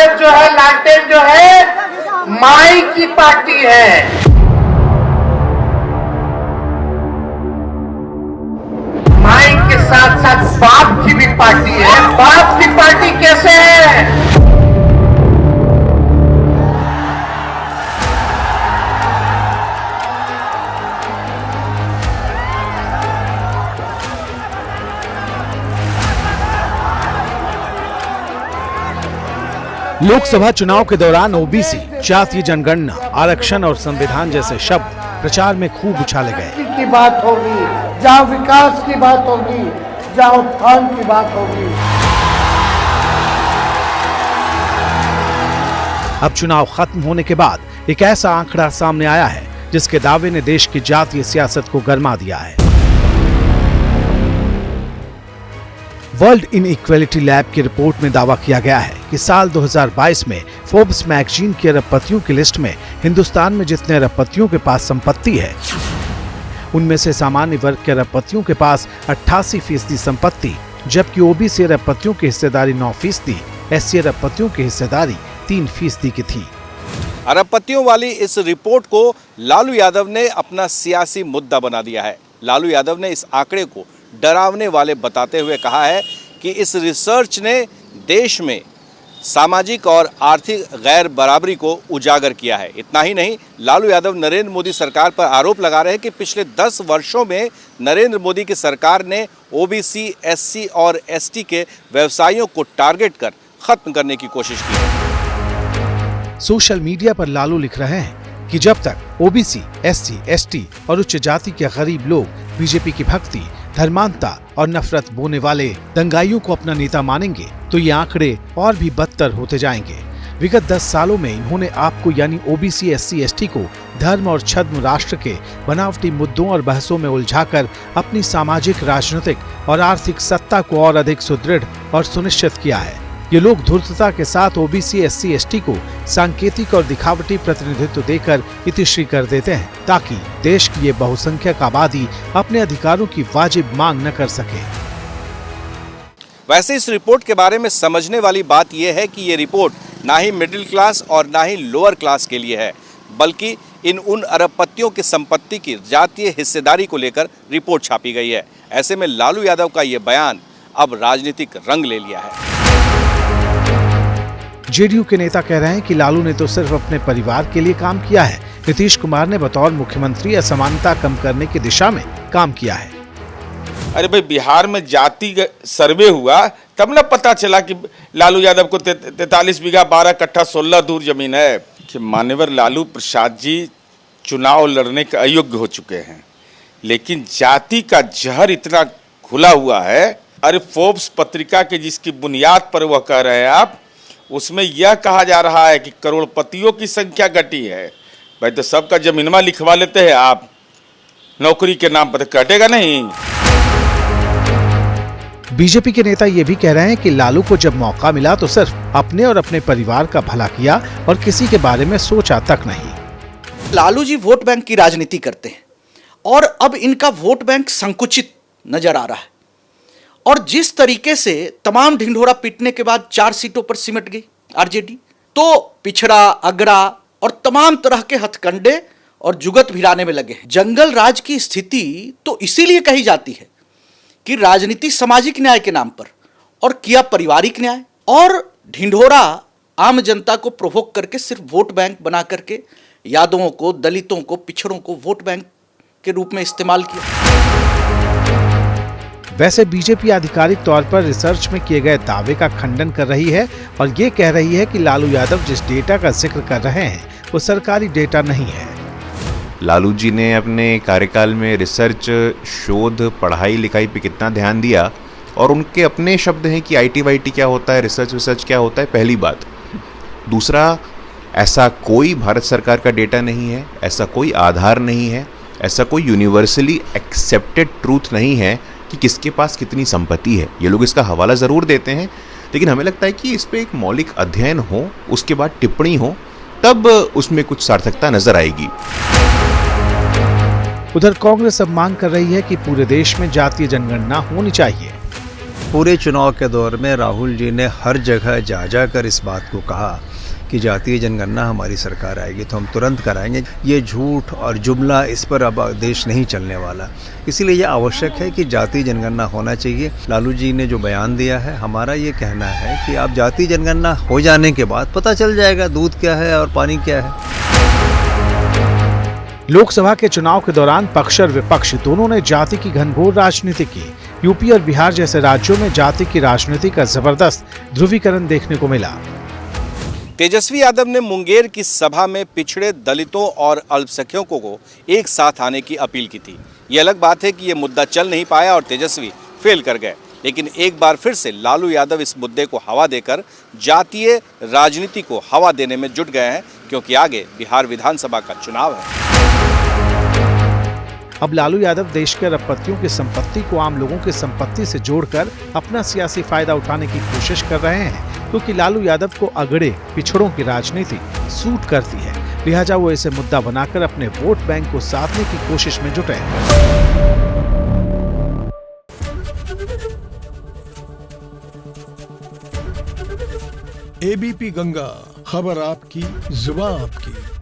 RSS जो है, लालटेन जो है, माई की पार्टी है। माई के साथ साथ बाप की भी पार्टी है। बाप की पार्टी कैसे है? लोकसभा चुनाव के दौरान ओबीसी, जातीय जनगणना, आरक्षण और संविधान जैसे शब्द प्रचार में खूब उछाले गए। की बात होगी, जहाँ विकास की बात होगी, जहाँ उत्थान की बात होगी। अब चुनाव खत्म होने के बाद एक ऐसा आंकड़ा सामने आया है जिसके दावे ने देश की जातीय सियासत को गरमा दिया है। वर्ल्ड इनइक्वालिटी लैब की रिपोर्ट में दावा किया गया है कि साल 2022 में फोर्ब्स मैगजीन की अरबपतियों की लिस्ट में हिंदुस्तान में जितने अरबपतियों के पास संपत्ति है, उनमें से सामान्य वर्ग के अरबपतियों के पास 88% संपत्ति, जबकि ओबीसी अरबपतियों की हिस्सेदारी 9%, एससी अरबपतियों की हिस्सेदारी 3% की थी। अरबपतियों वाली इस रिपोर्ट को लालू यादव ने अपना सियासी मुद्दा बना दिया है। लालू यादव ने इस आंकड़े को डरावने वाले बताते हुए कहा है कि इस रिसर्च ने देश में सामाजिक और आर्थिक गैर बराबरी को उजागर किया है। इतना ही नहीं, लालू यादव नरेंद्र मोदी सरकार पर आरोप लगा रहे हैं कि पिछले 10 वर्षों में नरेंद्र मोदी की सरकार ने ओबीसी, एससी और एसटी के व्यवसायियों को टारगेट कर खत्म करने की कोशिश की है। सोशल मीडिया पर लालू लिख रहे हैं कि जब तक ओबीसी, एससी, एसटी और उच्च जाति के गरीब लोग बीजेपी की भक्ति, धर्मांता और नफरत बोने वाले दंगाइयों को अपना नेता मानेंगे तो ये आंकड़े और भी बदतर होते जाएंगे। विगत 10 सालों में इन्होंने आपको यानी ओबीसी, एससी, एसटी को धर्म और छद्म राष्ट्र के बनावटी मुद्दों और बहसों में उलझाकर अपनी सामाजिक, राजनीतिक और आर्थिक सत्ता को और अधिक सुदृढ़ और सुनिश्चित किया है। ये लोग धूर्तता के साथ ओबीसी, एससी, एसटी को सांकेतिक और दिखावटी प्रतिनिधित्व देकर इतिश्री कर देते हैं ताकि देश की ये बहुसंख्यक आबादी अपने अधिकारों की वाजिब मांग न कर सके। वैसे इस रिपोर्ट के बारे में समझने वाली बात यह है कि ये रिपोर्ट ना ही मिडिल क्लास और ना ही लोअर क्लास के लिए है, बल्कि उन अरबपतियों की संपत्ति की जातीय हिस्सेदारी को लेकर रिपोर्ट छापी गई है। ऐसे में लालू यादव का ये बयान अब राजनीतिक रंग ले लिया है। जेडीयू के नेता कह रहे हैं कि लालू ने तो सिर्फ अपने परिवार के लिए काम किया है। नीतीश कुमार ने बतौर मुख्यमंत्री असमानता कम करने की दिशा में काम किया है। अरे भाई, बिहार में जाति सर्वे हुआ तब ना पता चला कि लालू यादव को 43 बीघा 12 कट्ठा 16 दूर जमीन है। कि मान्यवर लालू प्रसाद जी चुनाव लड़ने के अयोग्य हो चुके हैं, लेकिन जाति का जहर इतना घुला हुआ है। अरे फोर्ब्स पत्रिका के जिसकी बुनियाद पर वह कह रहे हैं आप, उसमें यह कहा जा रहा है कि करोड़पतियों की संख्या घटी है। भाई तो सबका जमीनमा लिखवा लेते हैं आप, नौकरी के नाम पर कटेगा नहीं। बीजेपी के नेता ये भी कह रहे हैं कि लालू को जब मौका मिला तो सिर्फ अपने और अपने परिवार का भला किया और किसी के बारे में सोचा तक नहीं। लालू जी वोट बैंक की राजनीति करते हैं और अब इनका वोट बैंक संकुचित नजर आ रहा है। और जिस तरीके से तमाम ढिंढोरा पीटने के बाद 4 सीटों पर सिमट गई आरजेडी, तो पिछड़ा, अगड़ा और तमाम तरह के हथकंडे और जुगत भिड़ाने में लगे हैं। जंगल राज की स्थिति तो इसीलिए कही जाती है कि राजनीति सामाजिक न्याय के नाम पर और किया पारिवारिक न्याय, और ढिंढोरा आम जनता को प्रोवोक करके सिर्फ वोट बैंक बना करके यादवों को, दलितों को, पिछड़ों को वोट बैंक के रूप में इस्तेमाल किया। वैसे बीजेपी आधिकारिक तौर पर रिसर्च में किए गए दावे का खंडन कर रही है और ये कह रही है कि लालू यादव जिस डेटा का जिक्र कर रहे हैं वो सरकारी डेटा नहीं है। लालू जी ने अपने कार्यकाल में रिसर्च, शोध, पढ़ाई लिखाई पे कितना ध्यान दिया, और उनके अपने शब्द हैं कि आईटी वाईटी क्या होता है, रिसर्च क्या होता है, पहली बात। दूसरा, ऐसा कोई भारत सरकार का डेटा नहीं है, ऐसा कोई आधार नहीं है, ऐसा कोई यूनिवर्सली एक्सेप्टेड ट्रूथ नहीं है कि किसके पास कितनी संपत्ति है। ये लोग इसका हवाला ज़रूर देते हैं, लेकिन हमें लगता है कि इस पे एक मौलिक अध्ययन हो, उसके बाद टिप्पणी हो, तब उसमें कुछ सार्थकता नजर आएगी। उधर कांग्रेस अब मांग कर रही है कि पूरे देश में जातीय जनगणना होनी चाहिए। पूरे चुनाव के दौर में राहुल जी ने हर जगह जा जाकर इस बात को कहा कि जातीय जनगणना हमारी सरकार आएगी तो हम तुरंत कराएंगे। ये झूठ और जुमला, इस पर अब देश नहीं चलने वाला। इसीलिए ये आवश्यक है कि जातीय जनगणना होना चाहिए। लालू जी ने जो बयान दिया है, हमारा ये कहना है कि आप जातीय जनगणना हो जाने के बाद पता चल जाएगा दूध क्या है और पानी क्या है। लोकसभा के चुनाव के दौरान पक्ष और विपक्ष दोनों ने जाति की घनघोर राजनीति की। यूपी और बिहार जैसे राज्यों में जाति की राजनीति का जबरदस्त ध्रुवीकरण देखने को मिला। तेजस्वी यादव ने मुंगेर की सभा में पिछड़े दलितों और अल्पसंख्यकों को एक साथ आने की अपील की थी। ये अलग बात है कि ये मुद्दा चल नहीं पाया और तेजस्वी फेल कर गए, लेकिन एक बार फिर से लालू यादव इस मुद्दे को हवा देकर जातीय राजनीति को हवा देने में जुट गए हैं, क्योंकि आगे बिहार विधानसभा का चुनाव है। अब लालू यादव देश के अरबपतियों की संपत्ति को आम लोगों की संपत्ति से जोड़कर अपना सियासी फायदा उठाने की कोशिश कर रहे हैं, क्योंकि लालू यादव को अगड़े पिछड़ों की राजनीति सूट करती है। लिहाजा वो इसे मुद्दा बनाकर अपने वोट बैंक को साधने की कोशिश में जुटे हैं। एबीपी गंगा, खबर आपकी, जुबान आपकी।